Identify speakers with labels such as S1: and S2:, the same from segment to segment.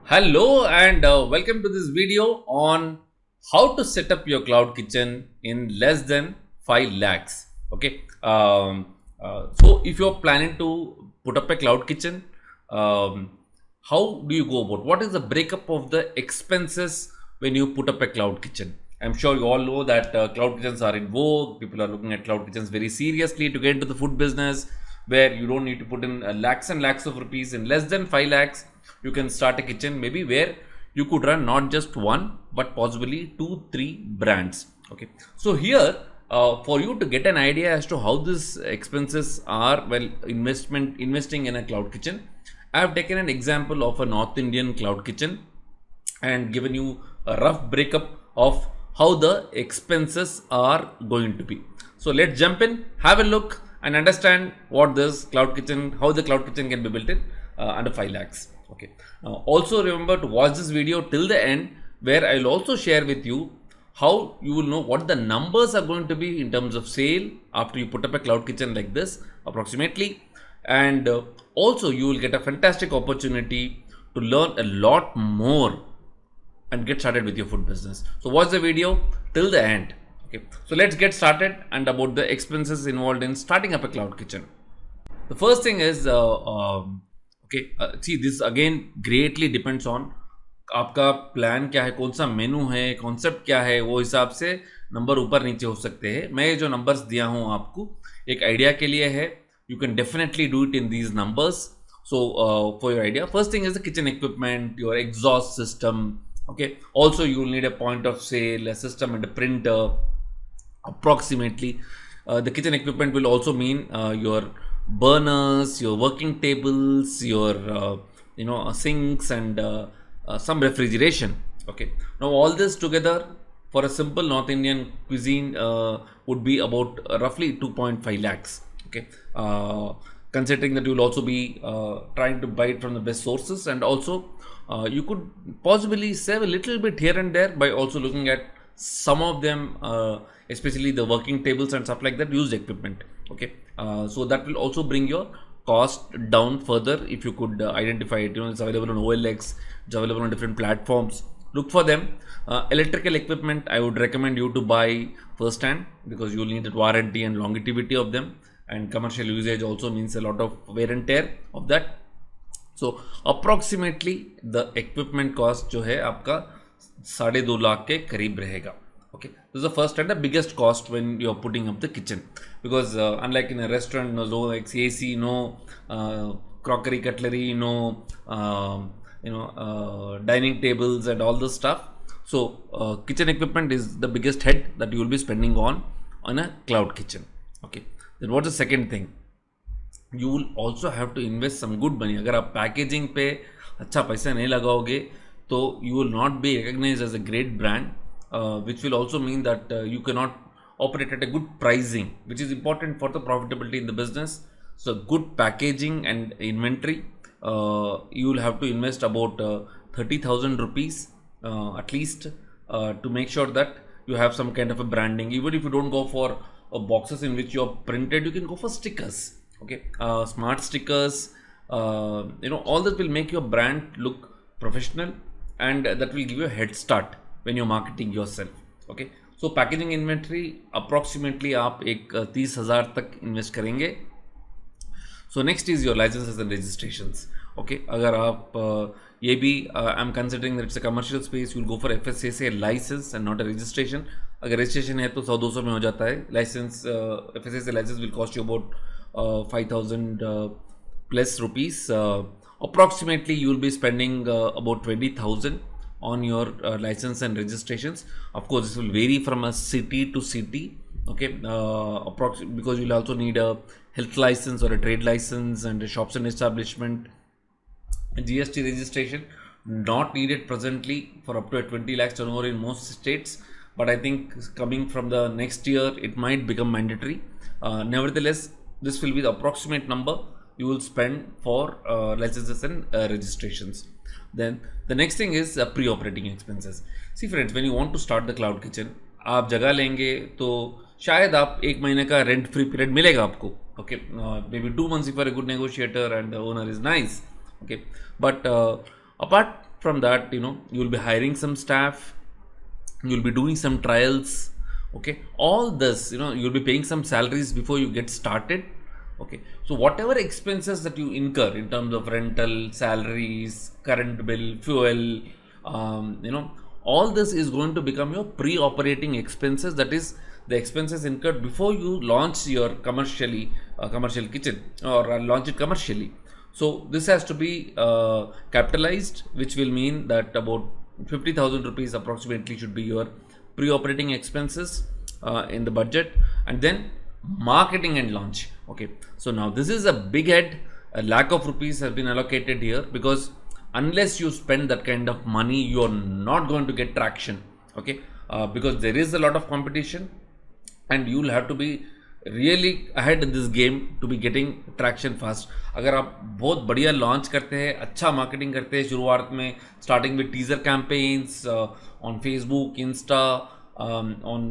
S1: Hello and welcome to this video on how to set up your cloud kitchen in less than 5 lakhs. Okay. So if you're planning to put up a cloud kitchen, um, how do you go about? What is the breakup of the expenses when you put up a cloud kitchen? I'm sure you all know that cloud kitchens are in vogue. People are looking at cloud kitchens very seriously to get into the food business, where you don't need to put in lakhs and lakhs of rupees. In less than 5 lakhs you can start a kitchen, maybe where you could run not just one but possibly 2 3 brands. Okay, so here for you to get an idea as to how these expenses are, well, investing in a cloud kitchen, I have taken an example of a North Indian cloud kitchen and given you a rough breakup of how the expenses are going to be. So let's jump in, have a look, and understand what this cloud kitchen, how the cloud kitchen can be built in under 5 lakhs. Okay. Also remember to watch this video till the end, where I'll also share with you how you will know what the numbers are going to be in terms of sale after you put up a cloud kitchen like this approximately, and also you will get a fantastic opportunity to learn a lot more and get started with your food business. So watch the video till the end. Okay, so let's get started and about the expenses involved in starting up a cloud kitchen. The first thing is see, this again greatly depends on आपका plan क्या है, कौन सा मेनू है, concept क्या है, वो हिसाब से नंबर ऊपर नीचे हो सकते हैं. मैं जो नंबर्स दिया हूँ आपको एक आइडिया के लिए है. You can definitely do it in these numbers. So for your idea, first thing is the kitchen equipment, your exhaust system. Okay, also you will need a point of sale, a system and a printer approximately. The kitchen equipment will also mean your burners, your working tables, your sinks, and some refrigeration. Okay, now all this together for a simple North Indian cuisine would be about roughly 2.5 lakhs. Okay, considering that you will also be trying to buy it from the best sources, and also you could possibly save a little bit here and there by also looking at some of them, especially the working tables and stuff like that, used equipment. Okay, so that will also bring your cost down further if you could identify it. It's available on OLX, it's available on different platforms. Look for them. Electrical equipment, I would recommend you to buy first hand because you will need the warranty and longevity of them, and commercial usage also means a lot of wear and tear of that. So approximately the equipment cost जो है आपका 2.5 लाख के करीब रहेगा. Okay, this is the first and the biggest cost when you are putting up the kitchen, because unlike in a restaurant, no like AC, no crockery, cutlery, no dining tables and all this stuff. So kitchen equipment is the biggest head that you will be spending on a cloud kitchen. Okay, then what's the second thing? You will also have to invest some good money. अगर आप packaging पे अच्छा पैसा नहीं लगाओगे तो you will not be recognized as a great brand, which will also mean that you cannot operate at a good pricing, which is important for the profitability in the business. So good packaging and inventory, you will have to invest about 30,000 rupees at least to make sure that you have some kind of a branding. Even if you don't go for boxes in which you are printed, you can go for stickers. Okay, smart stickers, all this will make your brand look professional, and that will give you a head start when you're marketing yourself. Okay, so packaging inventory approximately आप एक 30,000 तक invest करेंगे. So next is your licenses and registrations. Okay, अगर आप ये भी I'm considering that it's a commercial space, you'll go for FSSAI license and not a registration. अगर registration है तो 100-200 में हो जाता है. License, FSSAI license will cost you about 5,000 plus rupees. Approximately you will be spending about 20,000 on your license and registrations. Of course, this will vary from a city to city. Okay, because you'll also need a health license or a trade license and a shops and establishment. GST registration not needed presently for up to a 20 lakhs turnover in most states, but I think coming from the next year it might become mandatory. Nevertheless, this will be the approximate number you will spend for licenses and registrations. Then the next thing is pre-operating expenses. See friends, when you want to start the cloud kitchen, आप जगह लेंगे तो शायद आप एक महीने का rent free period मिलेगा आपको. Okay, maybe 2 months if you are a good negotiator and the owner is nice. Okay, but apart from that, you will be hiring some staff, you'll be doing some trials. Okay, all this, you'll be paying some salaries before you get started. Okay, so whatever expenses that you incur in terms of rental, salaries, current bill, fuel, all this is going to become your pre-operating expenses. That is the expenses incurred before you launch your commercial kitchen, or launch it commercially. So this has to be capitalized, which will mean that about 50,000 rupees approximately should be your pre-operating expenses in the budget. And then marketing and launch. Okay, so now this is a big head. A lakh of rupees have been allocated here, because unless you spend that kind of money, you are not going to get traction. Okay, because there is a lot of competition, and you will have to be really ahead in this game to be getting traction fast. अगर आप बहुत बढ़िया launch करते हैं, अच्छा marketing करते हैं शुरुआत में, starting with teaser campaigns on Facebook, Insta, on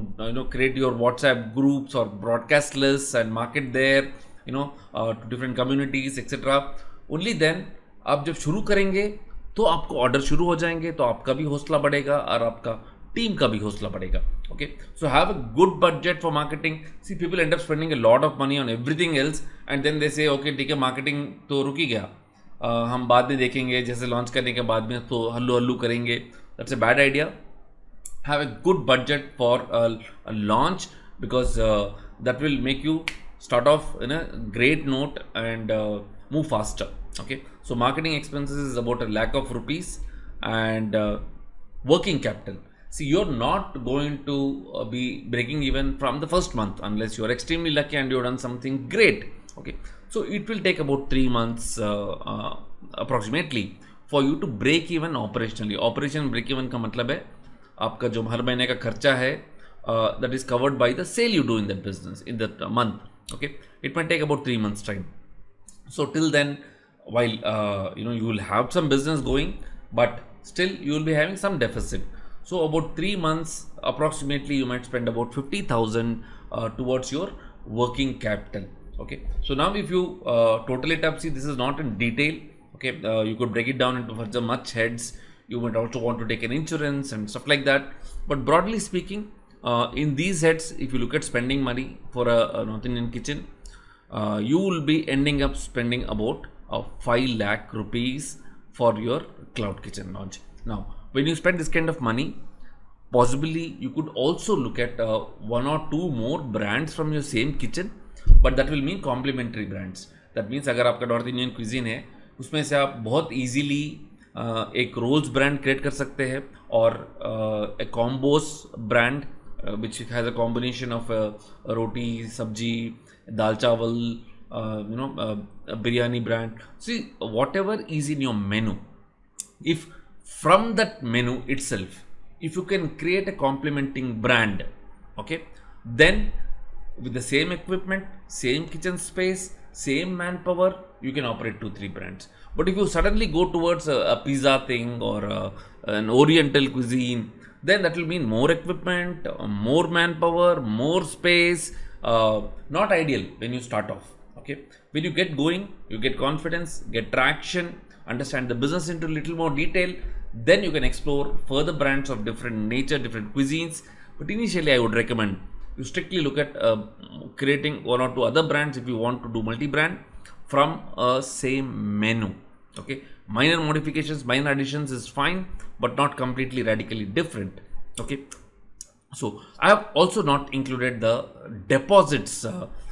S1: create your WhatsApp groups or broadcast lists and market there, to different communities etc. Only then आप जब शुरू करेंगे तो आपको ऑर्डर शुरू हो जाएंगे, तो आपका भी हौसला बढ़ेगा और आपका टीम का भी हौसला बढ़ेगा. Okay, so have a good budget for marketing. See, people end up spending a lot of money on everything else, and then they say okay ठीक है, मार्केटिंग तो रुक ही गया, हम बाद में देखेंगे, जैसे लॉन्च करने के बाद में तो हल्लू हल्लू करेंगे. That's a bad idea. Have a good budget for a launch, because that will make you start off in a great note and move faster. Okay, so marketing expenses is about a lakh of rupees. And working capital, see, you're not going to be breaking even from the first month unless you're extremely lucky and you've done something great. Okay, so it will take about 3 months approximately for you to break even operationally. Operation break even का मतलब है आपका जो हर महीने का खर्चा है, that is covered by the sale you do in that business in that month. Okay, it might take about 3 months time. So till then, while you will have some business going, but still you will be having some deficit. So about 3 months approximately you might spend about 50,000 towards your working capital. Okay, so now if you total it up, see, this is not in detail. Okay, you could break it down into further much heads. You might also want to take an insurance and stuff like that. But broadly speaking, in these heads, if you look at spending money for a North Indian kitchen, you will be ending up spending about 5 lakh rupees for your cloud kitchen launch. Now, when you spend this kind of money, possibly you could also look at 1 or 2 more brands from your same kitchen, but that will mean complementary brands. That means अगर आपका north Indian cuisine है, उसमें से आप बहुत easily एक roles brand create कर सकते हैं, और a combos brand which has a combination of roti, sabzi, dal चावल, biryani brand. See, whatever is in your menu, if from that menu itself, if you can create a complementing brand, okay, then with the same equipment, same kitchen space, same manpower, you can operate 2-3 brands. But if you suddenly go towards a pizza thing or an oriental cuisine, then that will mean more equipment, more manpower, more space. Not ideal when you start off. Okay, when you get going, you get confidence, get traction, understand the business into a little more detail, then you can explore further brands of different nature, different cuisines. But initially I would recommend you strictly look at creating 1 or 2 other brands if you want to do multi-brand from a same menu. Okay, minor modifications, minor additions is fine, but not completely radically different. Okay, so I have also not included the deposits.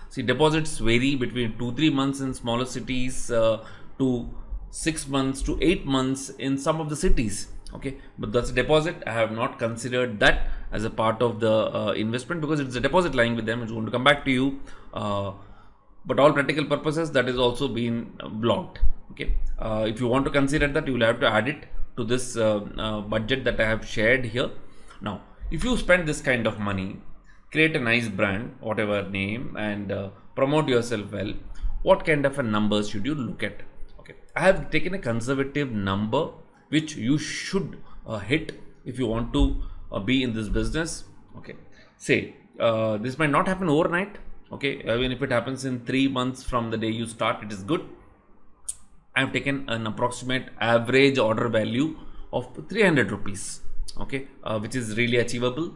S1: See, deposits vary between 2-3 months in smaller cities to 6 months to 8 months in some of the cities. Okay, but that's a deposit. I have not considered that as a part of the investment, because it's a deposit lying with them. It's going to come back to you. But all practical purposes, that is also been blocked. Okay, if you want to consider that, you will have to add it to this budget that I have shared here. Now, if you spend this kind of money, create a nice brand, whatever name, and promote yourself well, what kind of a numbers should you look at? Okay, I have taken a conservative number which you should hit if you want to be in this business. Okay, say this might not happen overnight. Okay, even if it happens in 3 months from the day you start, it is good. I have taken an approximate average order value of 300 rupees, okay, which is really achievable,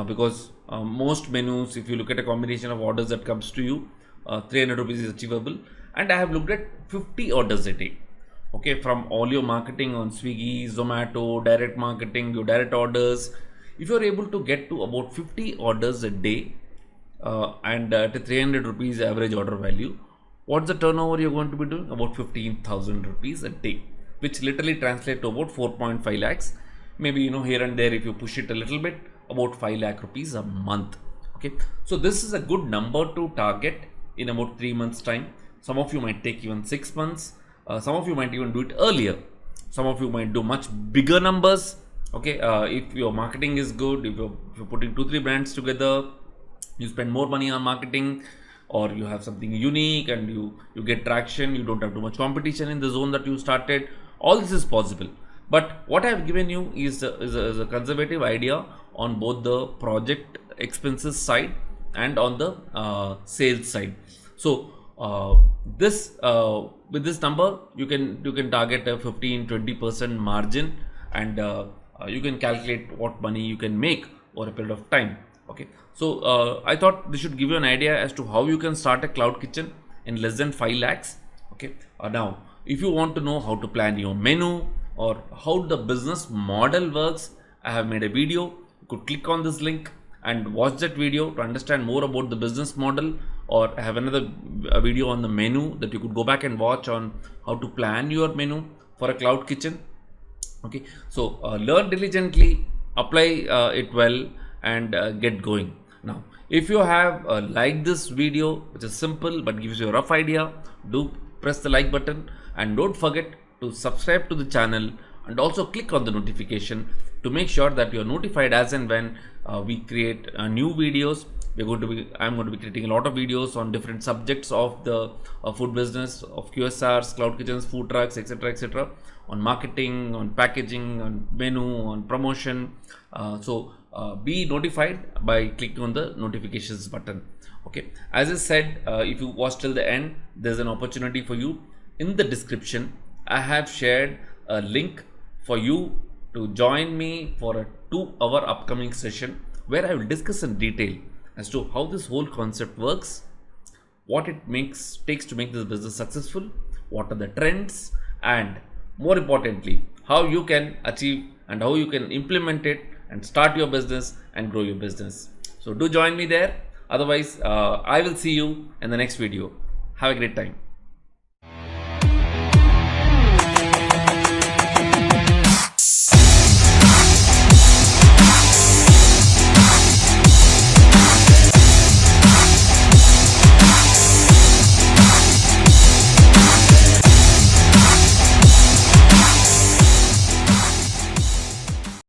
S1: because most menus, if you look at a combination of orders that comes to you, 300 rupees is achievable. And I have looked at 50 orders a day, okay, from all your marketing on Swiggy, Zomato, direct marketing, your direct orders. If you are able to get to about 50 orders a day, and at a 300 rupees average order value, what's the turnover you're going to be doing? About 15,000 rupees a day, which literally translates to about 4.5 lakhs. Maybe, you know, here and there, if you push it a little bit, about 5 lakh rupees a month. Okay, so this is a good number to target in about 3 months time. Some of you might take even 6 months. Some of you might even do it earlier. Some of you might do much bigger numbers. Okay, if your marketing is good, if you're putting 2-3 brands together, you spend more money on marketing, or you have something unique and you get traction, you don't have too much competition in the zone that you started, all this is possible. But what I have given you is a conservative idea on both the project expenses side and on the sales side. So with this number, you can target a 15-20% margin, and you can calculate what money you can make over a period of time. Okay, so I thought this should give you an idea as to how you can start a cloud kitchen in less than 5 lakhs. Okay, now if you want to know how to plan your menu or how the business model works, I have made a video. You could click on this link and watch that video to understand more about the business model, or I have another video on the menu that you could go back and watch on how to plan your menu for a cloud kitchen. Okay, so learn diligently, apply it well, and get going. Now, if you have liked this video, which is simple but gives you a rough idea, do press the like button, and don't forget to subscribe to the channel, and also click on the notification to make sure that you are notified as and when we create new videos. I'm going to be creating a lot of videos on different subjects of the food business, of QSRs, cloud kitchens, food trucks, etc., on marketing, on packaging, on menu, on promotion. So be notified by clicking on the notifications button. Okay, as I said, if you watch till the end, there's an opportunity for you. In the description, I have shared a link for you to join me for a 2-hour upcoming session where I will discuss in detail as to how this whole concept works, what it takes to make this business successful, what are the trends, and more importantly, how you can achieve and how you can implement it and start your business and grow your business. So do join me there. Otherwise, I will see you in the next video. Have a great time.